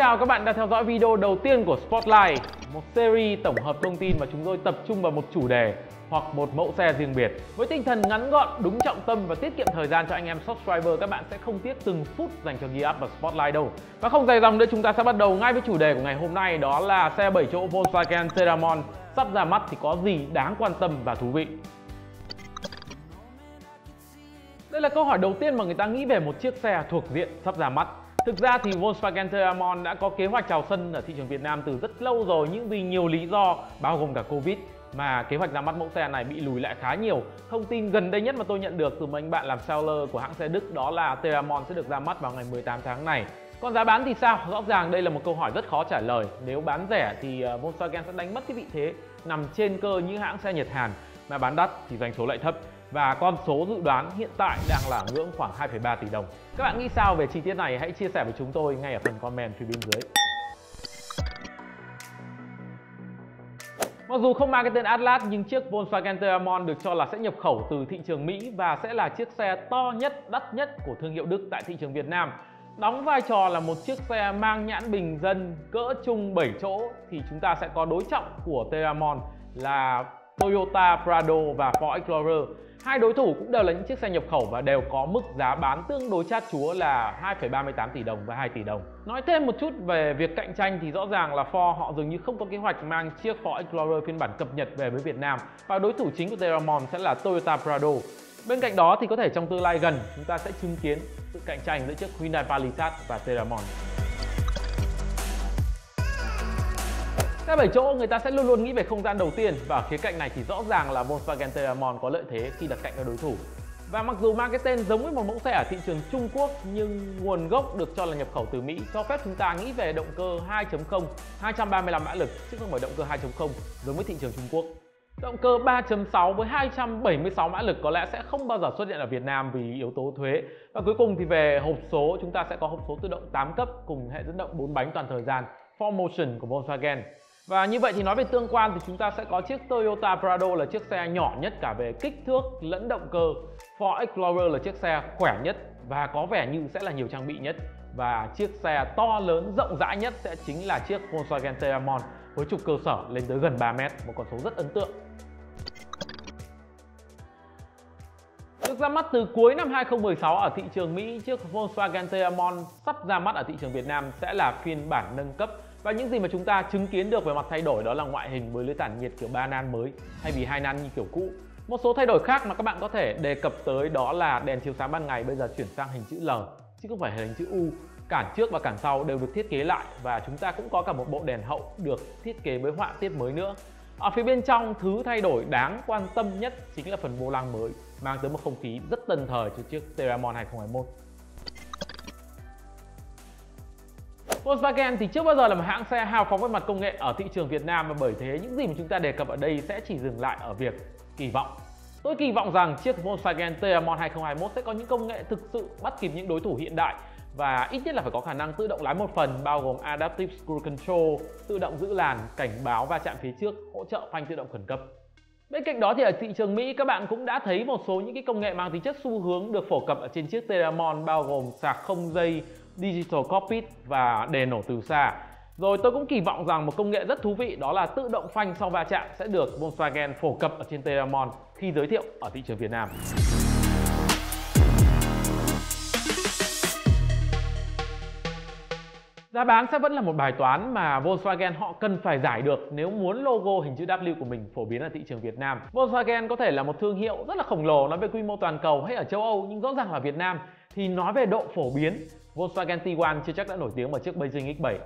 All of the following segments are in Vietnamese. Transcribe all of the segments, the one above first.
chào các bạn đã theo dõi video đầu tiên của Spotlight, một series tổng hợp thông tin mà chúng tôi tập trung vào một chủ đề hoặc một mẫu xe riêng biệt. Với tinh thần ngắn gọn, đúng trọng tâm và tiết kiệm thời gian cho anh em subscriber, các bạn sẽ không tiếc từng phút dành cho Gear Up và Spotlight đâu. Và không dài dòng nữa, chúng ta sẽ bắt đầu ngay với chủ đề của ngày hôm nay, đó là xe 7 chỗ Volkswagen Terramon sắp ra mắt thì có gì đáng quan tâm và thú vị. Đây là câu hỏi đầu tiên mà người ta nghĩ về một chiếc xe thuộc diện sắp ra mắt. Thực ra thì Volkswagen Terramon đã có kế hoạch chào sân ở thị trường Việt Nam từ rất lâu rồi, nhưng vì nhiều lý do bao gồm cả Covid mà kế hoạch ra mắt mẫu xe này bị lùi lại khá nhiều. Thông tin gần đây nhất mà tôi nhận được từ một anh bạn làm seller của hãng xe Đức đó là Terramon sẽ được ra mắt vào ngày 18 tháng này. Còn giá bán thì sao? Rõ ràng đây là một câu hỏi rất khó trả lời. Nếu bán rẻ thì Volkswagen sẽ đánh mất cái vị thế nằm trên cơ những hãng xe Nhật Hàn, mà bán đắt thì doanh số lại thấp. Và con số dự đoán hiện tại đang là ngưỡng khoảng 2,3 tỷ đồng. Các bạn nghĩ sao về chi tiết này? Hãy chia sẻ với chúng tôi ngay ở phần comment phía bên dưới. Mặc dù không mang cái tên Atlas, nhưng chiếc Volkswagen Terramon được cho là sẽ nhập khẩu từ thị trường Mỹ và sẽ là chiếc xe to nhất, đắt nhất của thương hiệu Đức tại thị trường Việt Nam. Đóng vai trò là một chiếc xe mang nhãn bình dân cỡ trung 7 chỗ thì chúng ta sẽ có đối trọng của Terramon là Toyota Prado và Ford Explorer. Hai đối thủ cũng đều là những chiếc xe nhập khẩu và đều có mức giá bán tương đối chát chúa là 2,38 tỷ đồng và 2 tỷ đồng. Nói thêm một chút về việc cạnh tranh thì rõ ràng là Ford họ dường như không có kế hoạch mang chiếc Ford Explorer phiên bản cập nhật về với Việt Nam, và đối thủ chính của Terramon sẽ là Toyota Prado. Bên cạnh đó thì có thể trong tương lai gần chúng ta sẽ chứng kiến sự cạnh tranh giữa chiếc Hyundai Palisade và Terramon. Xe 7 chỗ người ta sẽ luôn luôn nghĩ về không gian đầu tiên, và ở khía cạnh này thì rõ ràng là Volkswagen Terramon có lợi thế khi đặt cạnh các đối thủ. Và mặc dù mang cái tên giống với một mẫu xe ở thị trường Trung Quốc, nhưng nguồn gốc được cho là nhập khẩu từ Mỹ cho phép chúng ta nghĩ về động cơ 2.0 235 mã lực chứ không phải động cơ 2.0 giống với thị trường Trung Quốc. Động cơ 3.6 với 276 mã lực có lẽ sẽ không bao giờ xuất hiện ở Việt Nam vì yếu tố thuế. Và cuối cùng thì về hộp số, chúng ta sẽ có hộp số tự động 8 cấp cùng hệ dẫn động 4 bánh toàn thời gian 4Motion của Volkswagen. Và như vậy thì nói về tương quan thì chúng ta sẽ có chiếc Toyota Prado là chiếc xe nhỏ nhất cả về kích thước lẫn động cơ, Ford Explorer là chiếc xe khỏe nhất và có vẻ như sẽ là nhiều trang bị nhất, và chiếc xe to lớn rộng rãi nhất sẽ chính là chiếc Volkswagen Terramon với trục cơ sở lên tới gần 3 mét, một con số rất ấn tượng. Được ra mắt từ cuối năm 2016 ở thị trường Mỹ, chiếc Volkswagen Terramon sắp ra mắt ở thị trường Việt Nam sẽ là phiên bản nâng cấp. Và những gì mà chúng ta chứng kiến được về mặt thay đổi đó là ngoại hình với lưới tản nhiệt kiểu 3 nan mới thay vì 2 nan như kiểu cũ. Một số thay đổi khác mà các bạn có thể đề cập tới đó là đèn chiếu sáng ban ngày bây giờ chuyển sang hình chữ L chứ không phải hình chữ U. Cản trước và cản sau đều được thiết kế lại, và chúng ta cũng có cả một bộ đèn hậu được thiết kế với họa tiết mới nữa. Ở phía bên trong, thứ thay đổi đáng quan tâm nhất chính là phần vô lăng mới, mang tới một không khí rất tân thời cho chiếc Terramon 2021. Volkswagen thì chưa bao giờ là một hãng xe hào phóng về mặt công nghệ ở thị trường Việt Nam, và bởi thế những gì mà chúng ta đề cập ở đây sẽ chỉ dừng lại ở việc kỳ vọng. Tôi kỳ vọng rằng chiếc Volkswagen Terramon 2021 sẽ có những công nghệ thực sự bắt kịp những đối thủ hiện đại, và ít nhất là phải có khả năng tự động lái một phần bao gồm Adaptive Cruise Control, tự động giữ làn, cảnh báo va chạm phía trước, hỗ trợ phanh tự động khẩn cấp. Bên cạnh đó thì ở thị trường Mỹ các bạn cũng đã thấy một số những cái công nghệ mang tính chất xu hướng được phổ cập ở trên chiếc Terramon, bao gồm sạc không dây, Digital Cockpit và đèn nổ từ xa. Rồi tôi cũng kỳ vọng rằng một công nghệ rất thú vị đó là tự động phanh sau va chạm sẽ được Volkswagen phổ cập ở trên Terramon khi giới thiệu ở thị trường Việt Nam. Giá bán sẽ vẫn là một bài toán mà Volkswagen họ cần phải giải được nếu muốn logo hình chữ W của mình phổ biến ở thị trường Việt Nam. Volkswagen có thể là một thương hiệu rất là khổng lồ nói về quy mô toàn cầu hay ở châu Âu, nhưng rõ ràng là Việt Nam thì nói về độ phổ biến, Volkswagen Tiguan chưa chắc đã nổi tiếng bằng chiếc Beijing X7.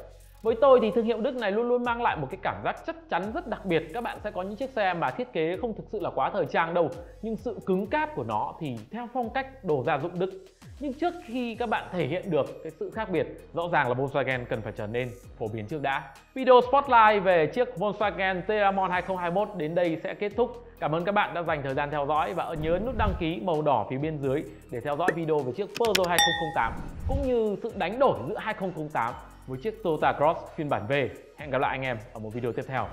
Với tôi thì thương hiệu Đức này luôn luôn mang lại một cái cảm giác chắc chắn rất đặc biệt. Các bạn sẽ có những chiếc xe mà thiết kế không thực sự là quá thời trang đâu, nhưng sự cứng cáp của nó thì theo phong cách đồ gia dụng Đức. Nhưng trước khi các bạn thể hiện được cái sự khác biệt, rõ ràng là Volkswagen cần phải trở nên phổ biến trước đã. Video Spotlight về chiếc Volkswagen Terramon 2021 đến đây sẽ kết thúc. Cảm ơn các bạn đã dành thời gian theo dõi, và nhớ nút đăng ký màu đỏ phía bên dưới để theo dõi video về chiếc Peugeot 2008 cũng như sự đánh đổi giữa 2008 với chiếc Toyota Cross phiên bản V. Hẹn gặp lại anh em ở một video tiếp theo.